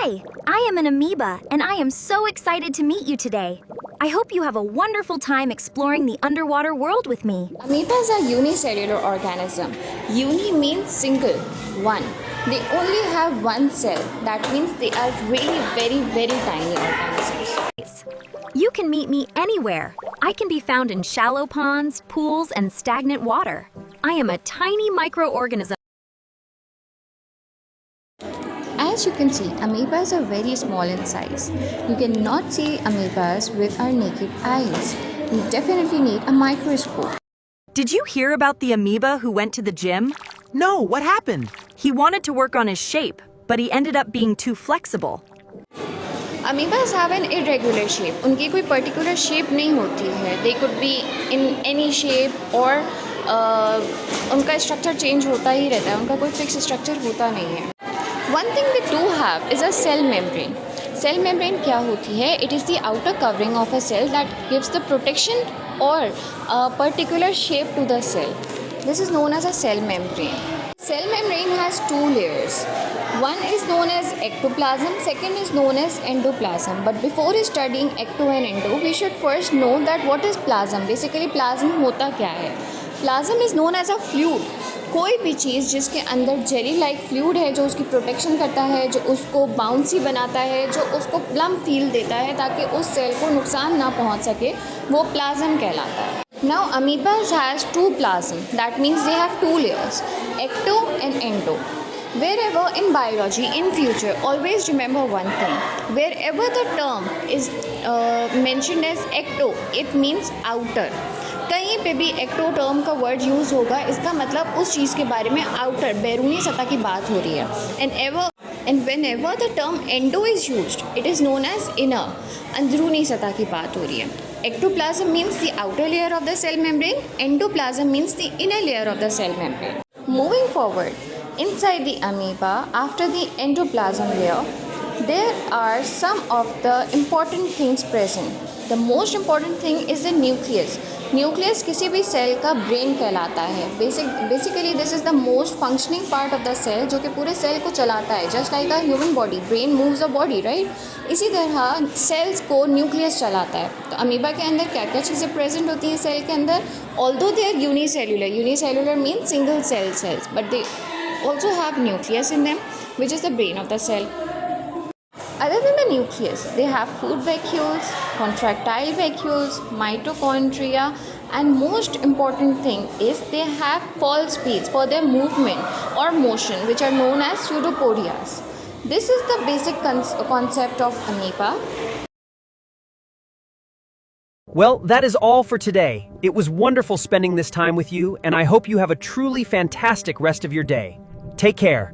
Hi, I am an amoeba, and I am so excited to meet you today. I hope you have a wonderful time exploring the underwater world with me. Amoebas are unicellular organism. Uni means single, one. They only have one cell. That means they are really very tiny organisms. You can meet me anywhere. I can be found in shallow ponds, pools, and stagnant water. I am a tiny microorganism. As you can see, amoebas are very small in size. You cannot see amoebas with our naked eyes. You definitely need a microscope. Did you hear about the amoeba who went to the gym? No, what happened? He wanted to work on his shape, but he ended up being too flexible. Amoebas have an irregular shape. उनकी कोई particular shape नहीं होती है. They could be in any shape or उनका structure change होता ही रहता है. उनका कोई fixed structure होता नहीं है. One thing they do have is a cell membrane. Cell membrane क्या होती है? It is the outer covering of a cell that gives the protection or a particular shape to the cell. This is known as a cell membrane. Cell membrane has two layers. One is known as ectoplasm, second is known as endoplasm. But before studying ecto and endo, we should first know that what is plasm. Basically, plasm होता क्या है? Plasm is known as a fluid. कोई भी चीज़ जिसके अंदर jelly like fluid है, जो उसकी प्रोटेक्शन करता है, जो उसको बाउंसी बनाता है, जो उसको प्लम फील देता है ताकि उस सेल को नुकसान ना पहुंच सके, वो प्लाज्म कहलाता है. Now amoebas has two plasm. That means they have two layers, ecto and endo. Wherever in biology in future, always remember one thing. Wherever the term is mentioned as ecto, it means outer. कहीं पे भी ecto term का word use होगा, इसका मतलब उस चीज़ के बारे में आउटर बैरूनी सतह की बात हो रही है. And whenever the term endo is used, it is known as inner, अंदरूनी सतह की बात हो रही है. Ectoplasm means the outer layer of the cell membrane, endoplasm means the inner layer of the cell membrane. Moving forward, inside the amoeba, after the endoplasm layer, there are some of the important things present. The most important thing is the nucleus. Nucleus किसी भी cell का brain कहलाता है. Basically this is the most functioning part of the cell, जो कि पूरे cell को चलाता है. Just like a human body, brain moves the body, right. इसी तरह सेल्स को न्यूक्लियस चलाता है. तो अमीबा के अंदर क्या क्या चीज़ें प्रेजेंट होती हैं सेल के अंदर? Although they are unicellular means single cells, but they also have nucleus in them, which is the brain of the cell. Other than the nucleus, they have food vacuoles, contractile vacuoles, mitochondria, and most important thing is they have false beads for their movement or motion, which are known as pseudopodias. This is the basic concept of amoeba. Well, that is all for today. It was wonderful spending this time with you, and I hope you have a truly fantastic rest of your day. Take care.